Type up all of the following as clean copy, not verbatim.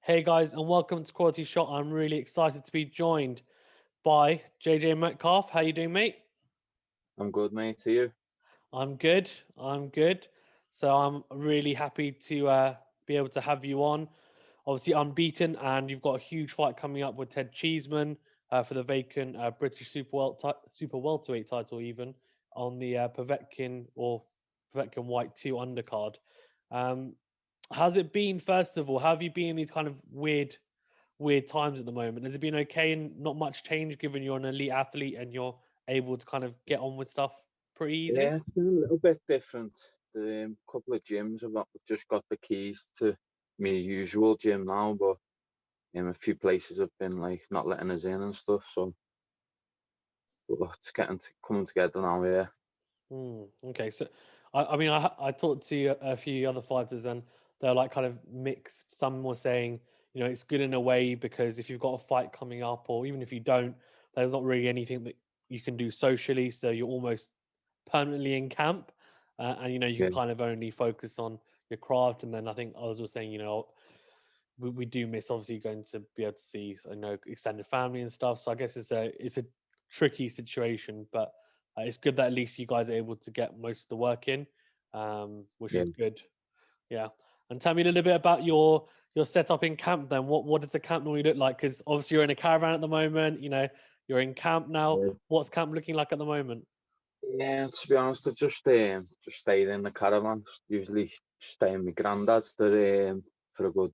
Hey guys, and welcome to Quality Shot. I'm really excited to be joined by JJ Metcalf. How you doing, mate? I'm good, mate. To you? I'm good. I'm good. So I'm really happy to be able to have you on. Obviously, unbeaten, and you've got a huge fight coming up with Ted Cheesman for the vacant British Super Welterweight title, even on the Povetkin Whyte 2 undercard. Um, how's it been? First of all, how have you been in these kind of weird times at the moment? Has it been okay and not much change given you're an elite athlete and you're able to kind of get on with stuff pretty easily? Yeah, it's been a little bit different. The couple of gyms I've just got the keys to my usual gym now, but a few places have been like not letting us in and stuff. So but it's coming together now. Yeah, Okay, so I talked to a few other fighters and they're like kind of mixed. Some were saying, it's good in a way because if you've got a fight coming up, or even if you don't, there's not really anything that you can do socially, so you're almost permanently in camp, and you can yeah, kind of only focus on your craft. And then I think others were saying, we do miss obviously going to be able to see extended family and stuff. So I guess it's a tricky situation, but it's good that at least you guys are able to get most of the work in, which yeah. is good. Yeah. And tell me a little bit about your setup in camp then. What does the camp normally look like? Because obviously you're in a caravan at the moment, you're in camp now. Yeah. What's camp looking like at the moment? Yeah, to be honest, I've just stayed in the caravan. Usually stay in my granddad's for a good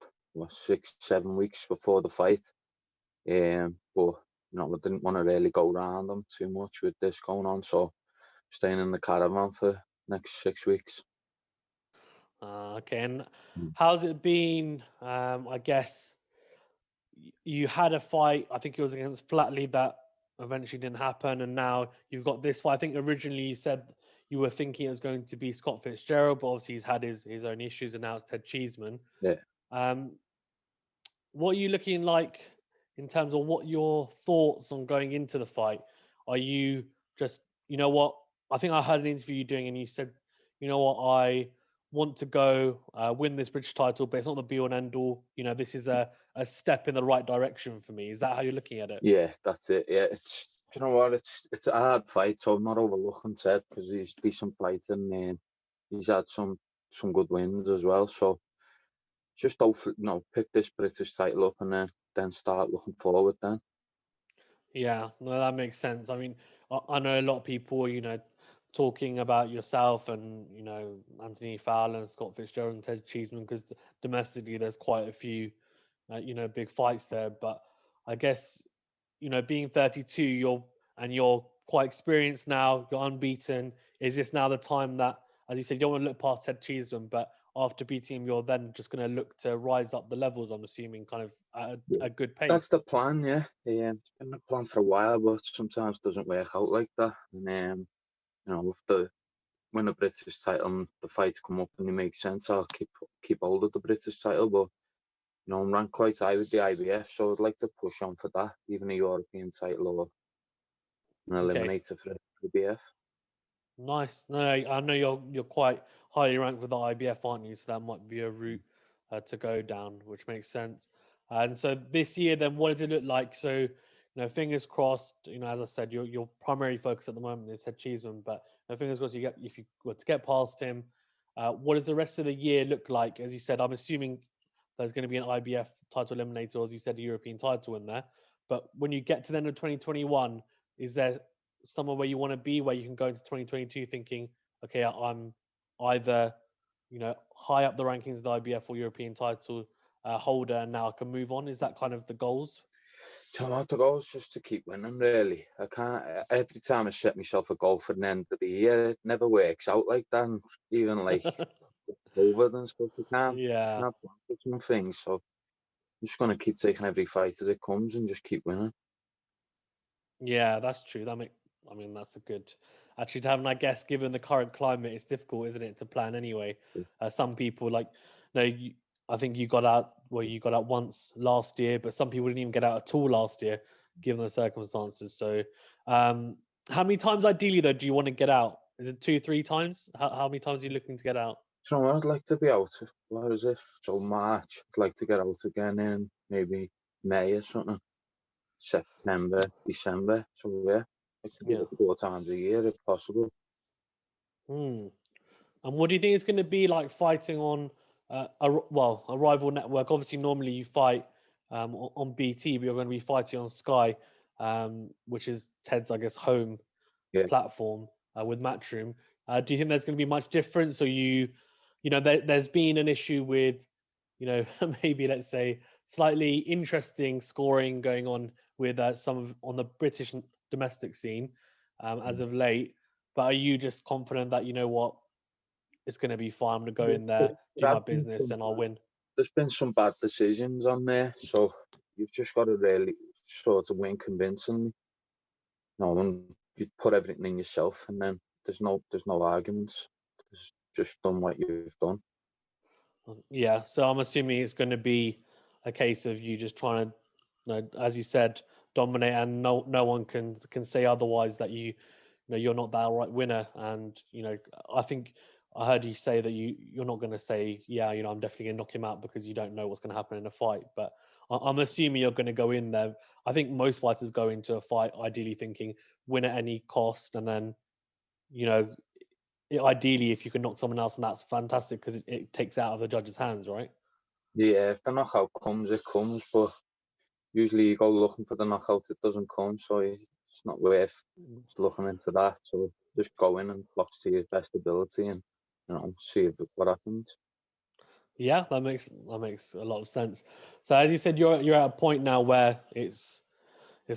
6, 7 weeks before the fight. But I didn't want to really go around them too much with this going on, so staying in the caravan for next 6 weeks. Okay. And Mm. how's it been? I guess you had a fight, I think it was against Flatley, that eventually didn't happen, and now you've got this fight. I think originally you said you were thinking it was going to be Scott Fitzgerald, but obviously he's had his own issues, and now it's Ted Cheeseman. Yeah, Um, what are you looking like in terms of what your thoughts on going into the fight? Are you just, what? I think I heard an interview you doing, and you said, I want to go win this British title, but it's not the be all and end all. This is a step in the right direction for me. Is that how you're looking at it? yeah, that's it. Yeah, do you know what? It's a hard fight, so I'm not overlooking Ted because he's a decent fighter and he's had some good wins as well. So just hopefully, pick this British title up and then start looking forward. Then Yeah, no, that makes sense. I mean, I know a lot of people, talking about yourself and, Anthony Fowler and Scott Fitzgerald and Ted Cheeseman, because domestically there's quite a few, big fights there. But I guess, being 32, you're quite experienced now, you're unbeaten. Is this now the time that, as you said, you don't want to look past Ted Cheeseman, but after beating him, you're then just going to look to rise up the levels, I'm assuming, kind of at yeah, a good that's pace? the plan. Yeah, it's been the plan for a while, but sometimes it doesn't work out like that. And with when the British title and the fights come up and they make sense, I'll keep hold of the British title. But I'm ranked quite high with the IBF, so I'd like to push on for that, even a European title or an Okay. eliminator for the IBF. Nice. No, I know you're quite highly ranked with the IBF, aren't you? So that might be a route to go down, which makes sense. And so this year, then, what does it look like? So, fingers crossed. As I said, your primary focus at the moment is Head Cheeseman, but fingers crossed if you were to get past him, what does the rest of the year look like? As you said, I'm assuming there's going to be an IBF title eliminator, or as you said, a European title in there. But when you get to the end of 2021, is there somewhere where you want to be, where you can go into 2022 thinking, okay, I'm either high up the rankings of the IBF or European title holder, and now I can move on? Is that kind of the goals? So the goal is just to keep winning, really. I can't, every time I set myself a goal for the end of the year, it never works out like that. And even like COVID and stuff, I Yeah, can't plan for some things. So I'm just going to keep taking every fight as it comes and just keep winning. yeah, that's true. I mean, that's a good actually to have. And I guess given the current climate, it's difficult, isn't it, to plan anyway? Some people like, I think you got out. Well, you got out once last year, but some people didn't even get out at all last year, given the circumstances. So, um, how many times ideally though do you want to get out? Is it 2, 3 times? How many times are you looking to get out? you know what, I'd like to be out. What is it? So March. I'd like to get out again in maybe May or something. September, December. So yeah, I'd like to do Yeah. it 4 times a year if possible. Hmm. And what do you think it's going to be like fighting on a rival network? Obviously, normally you fight on BT, but you're going to be fighting on Sky, which is Ted's, I guess, home Yeah. platform with Matchroom. Do you think there's going to be much difference, or there's been an issue with, maybe let's say slightly interesting scoring going on with on the British domestic scene as of late. But are you just confident that it's going to be fine? I'm going to go in there, do my business, and I'll win. There's been some bad decisions on there, so you've just got to really sort of win convincingly. No one, you put everything in yourself, and then there's no arguments. It's just done what you've done. Yeah, so I'm assuming it's going to be a case of you just trying to, as you said, dominate, and no one can say otherwise that you're not that outright winner. And I think I heard you say that you're not going to say, yeah, I'm definitely going to knock him out, because you don't know what's going to happen in a fight. But I'm assuming you're going to go in there. I think most fighters go into a fight ideally thinking win at any cost, and then ideally if you can knock someone else, and that's fantastic because it takes it out of the judge's hands, right? Yeah, if the knockout comes, it comes, but usually you go looking for the knockout, it doesn't come, so it's not worth just looking into that. So just go in and box to your best ability, and see what happens. Yeah, that makes a lot of sense. So as you said, you're at a point now where it's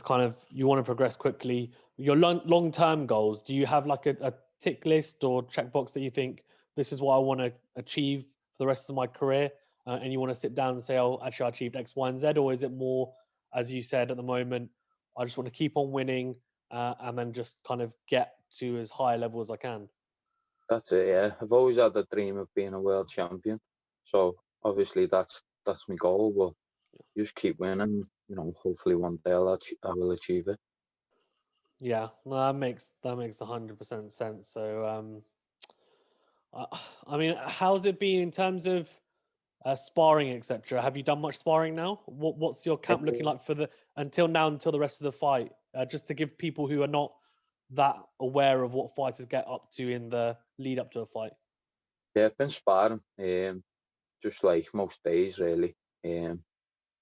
kind of, you want to progress quickly. Your long term goals, do you have like a tick list or checkbox that you think this is what I want to achieve for the rest of my career, and you want to sit down and say, oh, actually I achieved X, Y, and Z? Or is it more, as you said, at the moment, I just want to keep on winning, and then just kind of get to as high a level as I can? That's it. Yeah, I've always had the dream of being a world champion, so obviously that's my goal. But just keep winning. Hopefully one day I will achieve it. Yeah, no, that makes 100% sense. So I mean, how's it been in terms of sparring, etc.? Have you done much sparring now? What's your camp looking like for until the rest of the fight? Just to give people who are not that aware of what fighters get up to in the lead up to a fight. Yeah, I've been sparring, just like most days really.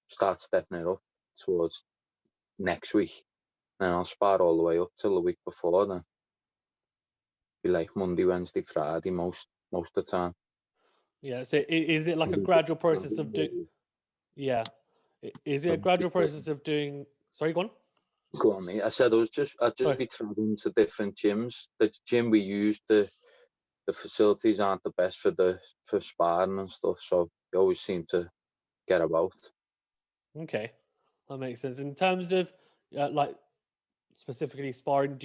Start stepping it up towards next week, and I'll spar all the way up till the week before. Then be like Monday, Wednesday, Friday most of the time. Yeah. So is it like a gradual process of doing? Yeah. Is it a gradual process of doing? Sorry, go on. Go on, mate. I said I'd just Sorry. be traveling to different gyms. The gym we use, the facilities aren't the best for sparring and stuff, so you always seem to get about. Okay, that makes sense. In terms of like specifically sparring,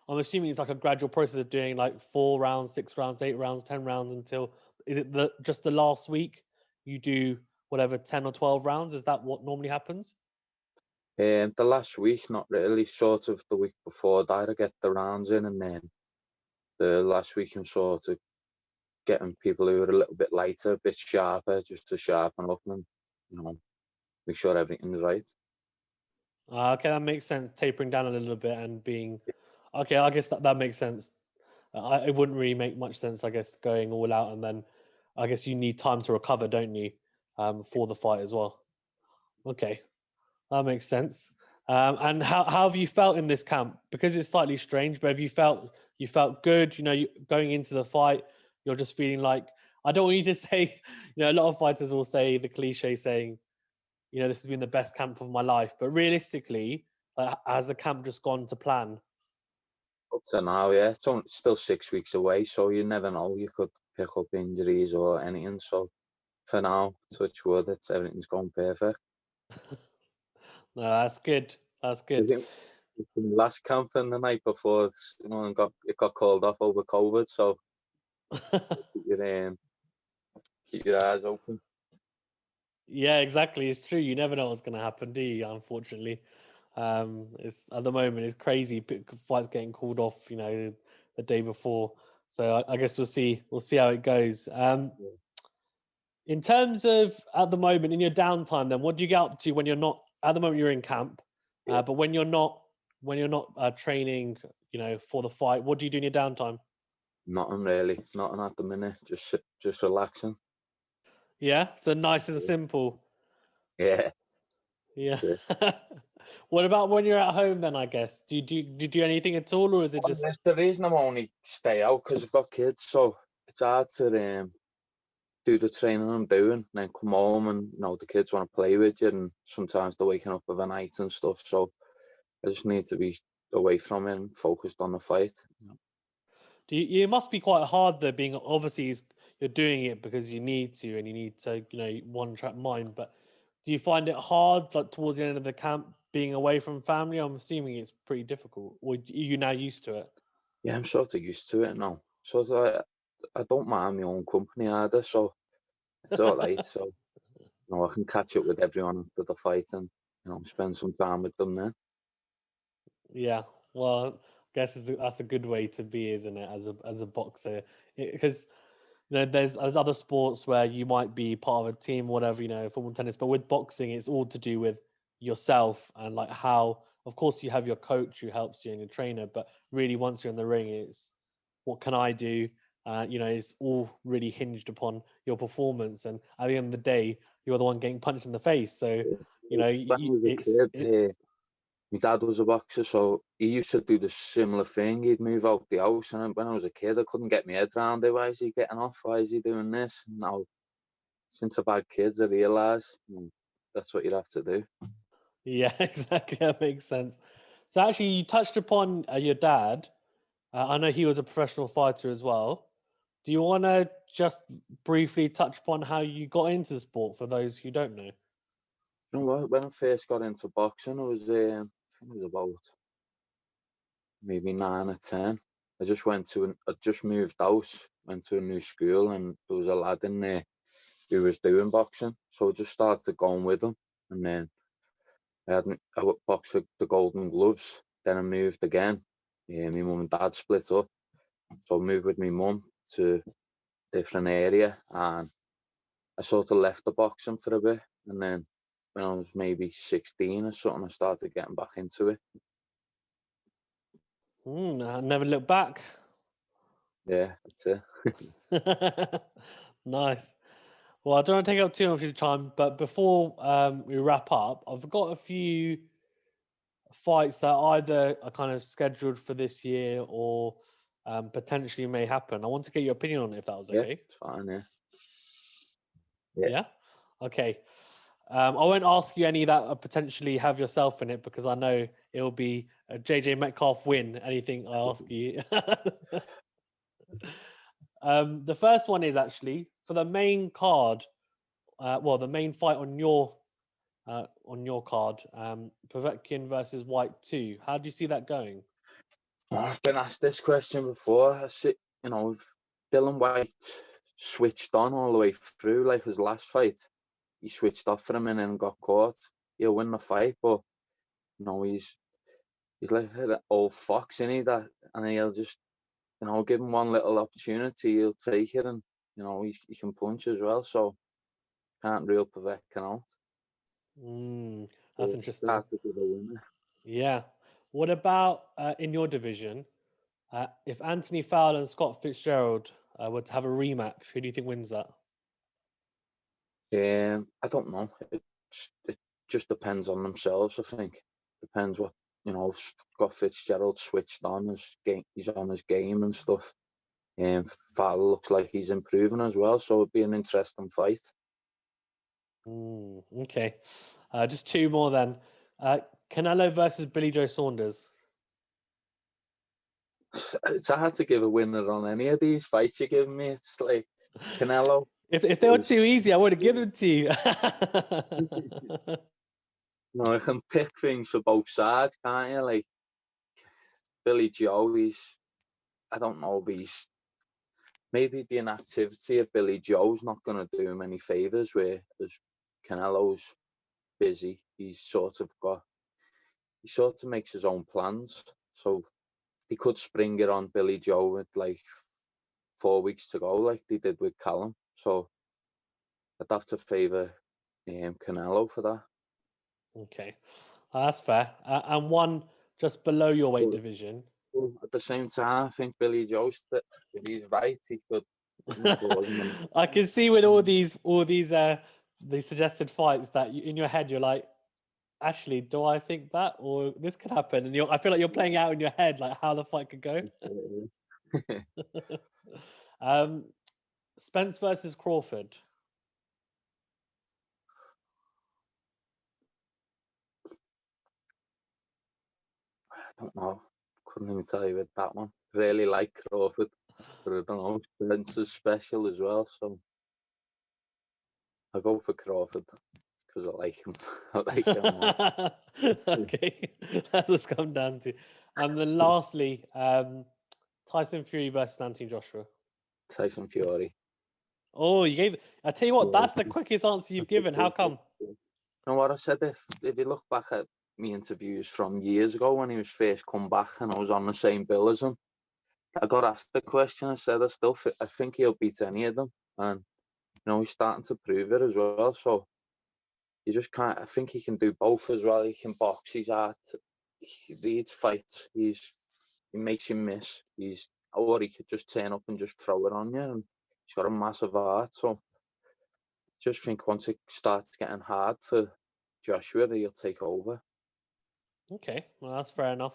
I'm assuming it's like a gradual process of doing like 4 rounds, 6 rounds, 8 rounds, 10 rounds until, is it just the last week you do whatever 10 or 12 rounds? Is that what normally happens? The last week, not really. Sort of the week before that, I get the rounds in, and then the last week I'm sort of getting people who are a little bit lighter, a bit sharper, just to sharpen up and make sure everything's right. Okay, that makes sense. Tapering down a little bit and being okay. I guess that makes sense. It wouldn't really make much sense, I guess, going all out, and then I guess you need time to recover, don't you, for the fight as well. Okay, that makes sense. And how have you felt in this camp? Because it's slightly strange, but have you felt good? Going into the fight, you're just feeling like, I don't want you to say, a lot of fighters will say the cliche saying, this has been the best camp of my life. But realistically, has the camp just gone to plan? Up to now, yeah, it's still 6 weeks away, so you never know. You could pick up injuries or anything. So for now, touch wood, everything's gone perfect. No, that's good. That's I good. think the last camp and the night before, and it got called off over COVID. So keep your eyes open. Yeah, exactly. It's true. You never know what's going to happen, do you? Unfortunately, it's at the moment it's crazy. Fights getting called off, the day before. So I guess we'll see how it goes. Yeah. In terms of at the moment in your downtime, then what do you get up to when you're not at the moment? You're in camp, Yeah. but when you're not training, for the fight, what do you do in your downtime? Nothing really, nothing at the minute. Just relaxing. Yeah, so nice and Yeah. simple. Yeah. Yeah. That's it. What about when you're at home then? I guess do you do anything at all, or is it just? The reason I'm only stay out because I've got kids, so it's hard to do the training I'm doing, and then come home and the kids want to play with you, and sometimes they're waking up with a night and stuff. So I just need to be away from it and focused on the fight. It must be quite hard though, being obviously you're doing it because you need to, and you need to one track mind. But do you find it hard, like towards the end of the camp, being away from family? I'm assuming it's pretty difficult. Or are you now used to it? Yeah, I'm sort of used to it now. I don't mind my own company either, so it's all right. So I can catch up with everyone after the fight and spend some time with them then. Yeah, well, I guess that's a good way to be, isn't it? As a boxer, because there's other sports where you might be part of a team, whatever, football, tennis, but with boxing, it's all to do with yourself and like how, of course, you have your coach who helps you and your trainer, but really once you're in the ring, it's what can I do? It's all really hinged upon your performance, and at the end of the day, you're the one getting punched in the face. So, When I was a kid, my dad was a boxer, so he used to do the similar thing. He'd move out the house, and when I was a kid, I couldn't get my head around it. Why is he getting off? Why is he doing this? Now, since I've had kids, I realise that's what you'd have to do. Yeah, exactly. That makes sense. So actually, you touched upon your dad. I know he was a professional fighter as well. Do you want to just briefly touch upon how you got into the sport for those who don't know? You know what? When I first got into boxing, I think it was about maybe 9 or 10. I just moved out, went to a new school, and there was a lad in there who was doing boxing, so I just started going with him, and then I boxed the Golden Gloves. Then I moved again. Yeah, my mum and dad split up, so I moved with my mum to a different area, and I sort of left the boxing for a bit, and then when I was maybe 16 or something, I started getting back into it. I never look back. Yeah, that's it. Nice. Well, I don't want to take up too much of your time, but before we wrap up, I've got a few fights that either are kind of scheduled for this year or potentially may happen. I want to get your opinion on it, if that was Yeah, okay. it's fine. Yeah. Yeah. Okay. I won't ask you any that potentially have yourself in it because I know it'll be a JJ Metcalf win. Anything I ask you. The first one is actually for the main card. The main fight on your card, Povetkin versus Whyte 2. How do you see that going? I've been asked this question before. If Dylan White switched on all the way through, like his last fight, he switched off for a minute and got caught. He'll win the fight, but he's like an old fox, isn't he? And he'll just give him one little opportunity, he'll take it, and he can punch as well. So can't rule Povetkin out. That's So interesting. hard to give a winner. Yeah. What about in your division? If Anthony Fowler and Scott Fitzgerald were to have a rematch, who do you think wins that? I don't know. It just depends on themselves. I think depends what if Scott Fitzgerald switched on his game. He's on his game and stuff. Fowler looks like he's improving as well, so it'd be an interesting fight. Okay. Just two more then. Canelo versus Billy Joe Saunders. It's hard to give a winner on any of these fights you're giving me. It's like Canelo. If they were too easy, I would have given them to you. I can pick things for both sides, can't you? Like Billy Joe, I don't know if maybe the inactivity of Billy Joe's not going to do him any favours, whereas Canelo's busy. He sort of makes his own plans. So he could spring it on Billy Joe with like 4 weeks to go, like they did with Callum. So I'd have to favour Canelo for that. Okay, that's fair. And one just below your weight But division. at the same time, I think Billy Joe's that if he's right, he could. I can see with all these suggested fights that in your head you're like, actually, do I think that or this could happen? And I feel like you're playing out in your head like how the fight could go. Spence versus Crawford. I don't know. Couldn't even tell you with that one. Really like Crawford, but I don't know. Spence is special as well, so I'll go for Crawford because I like him. I like him more. Okay, that's what's come down to. And then lastly, Tyson Fury versus Anthony Joshua. Tyson Fury. Oh, you gave. I tell you what, Yeah. that's the quickest answer you've given. How come? You know what I said? If you look back at me interviews from years ago when he was first come back and I was on the same bill as him, I got asked the question. I said I think he'll beat any of them, and he's starting to prove it as well. So you just can't. I think he can do both as well. He can box. He's art. He reads fights. He makes you miss. Or he could just turn up and just throw it on you. And he's got a massive heart. So just think once it starts getting hard for Joshua, he'll take over. Okay, well that's fair enough.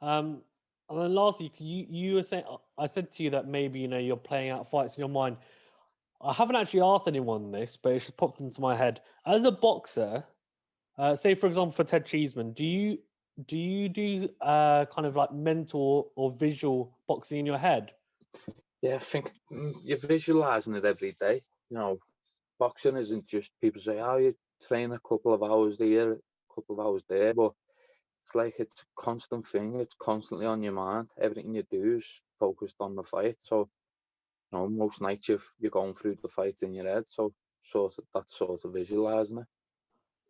And then lastly, you were saying I said to you that maybe you're playing out fights in your mind. I haven't actually asked anyone this, but it just popped into my head. As a boxer, say for example for Ted Cheesman, do you do kind of like mental or visual boxing in your head? Yeah, I think you're visualising it every day. Boxing isn't just people say, "Oh, you train a couple of hours here, a couple of hours there," but it's a constant thing. It's constantly on your mind. Everything you do is focused on the fight. So, most nights you're going through the fight in your head. So, that's sort of visualising it.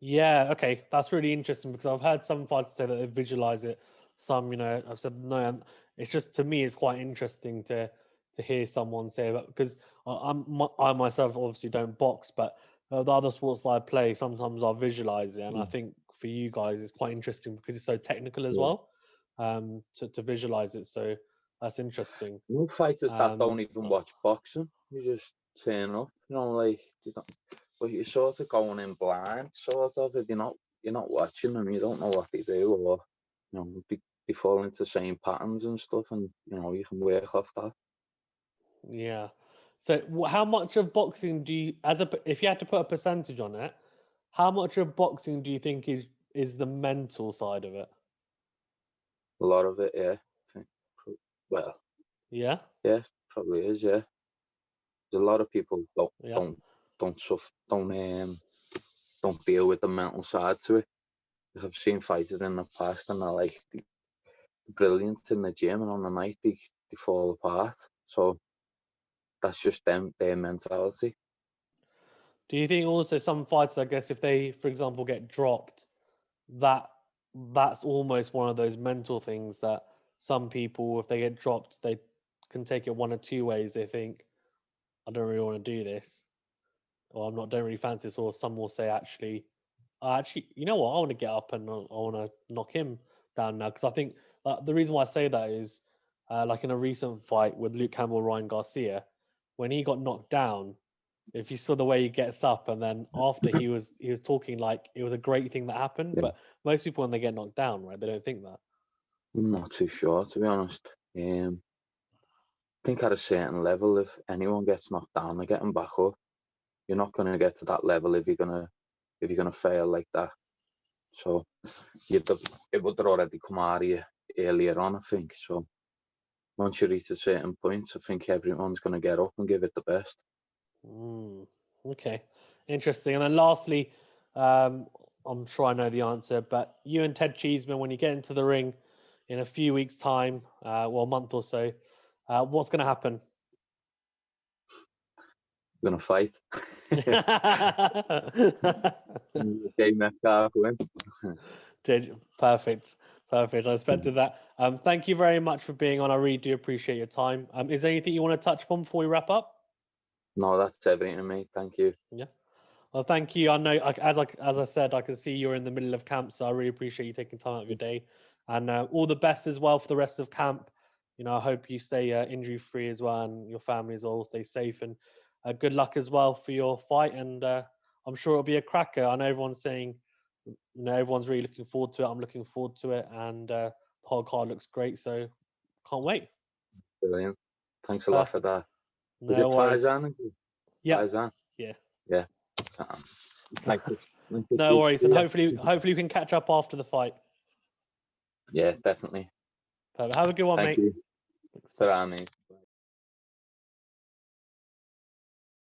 Yeah, okay, that's really interesting because I've heard some fighters say that they visualize it. Some, I've said no. And it's just to me, it's quite interesting to hear someone say that because I myself obviously don't box, but the other sports that I play, sometimes I visualize it, and I think for you guys, it's quite interesting because it's so technical as well. To visualize it, so that's interesting. Fighters that don't even watch boxing, you just turn up. But you're sort of going in blind, sort of. If you're not watching them, you don't know what they do, or they fall into the same patterns and stuff, and you can work off that. Yeah. So how much of boxing do you, if you had to put a percentage on it, how much of boxing do you think is the mental side of it? A lot of it, yeah. I think, well, Yeah. yeah, probably is, yeah. There's a lot of people Yeah. don't deal with the mental side to it. I've seen fighters in the past and they're brilliant in the gym, and on the night they fall apart. So that's just their mentality. Do you think also some fighters, I guess, if they, for example, get dropped, that's almost one of those mental things that some people, if they get dropped, they can take it one or two ways. They think, I don't really want to do this, or don't really fancy this, or some will say, actually, you know what? I want to get up and I want to knock him down now. Because I think the reason why I say that is, like in a recent fight with Luke Campbell, Ryan Garcia, when he got knocked down, if you saw the way he gets up, and then after he was talking like it was a great thing that happened. Yeah. But most people when they get knocked down, right, they don't think that. I'm not too sure, to be honest. I think at a certain level, if anyone gets knocked down, they're getting back up. You're not going to get to that level if you're gonna fail like that. So it would already come out of you earlier on, I think. So once you reach a certain point, I think everyone's going to get up and give it the best. Okay, interesting. And then lastly, I'm sure I know the answer, but you and Ted Cheesman, when you get into the ring in a few weeks' time, a month or so, what's going to happen? We're going to fight. JJ Metcalf win. Perfect. Perfect. I expected that. Thank you very much for being on. I really do appreciate your time. Is there anything you want to touch upon before we wrap up? No, that's everything to me. Thank you. Yeah. Well, thank you. I know, as I said, I can see you're in the middle of camp, so I really appreciate you taking time out of your day, and all the best as well for the rest of camp. You know, I hope you stay injury free as well, and your family as well stay safe, and good luck as well for your fight. And I'm sure it'll be a cracker. I know everyone's saying, you know, everyone's really looking forward to it. I'm looking forward to it, and the whole card looks great. So can't wait. Brilliant. Thanks a lot for Perfect. that. Was No it worries. Paisan? Yeah. Paisan? Yeah. Yeah. Sam. Thank you. Thank you. No worries, and Yeah. hopefully we can catch up after the fight. Yeah, definitely. Perfect. Have a good one, Thank mate. you. Thanks, bye. Ta-ra, mate.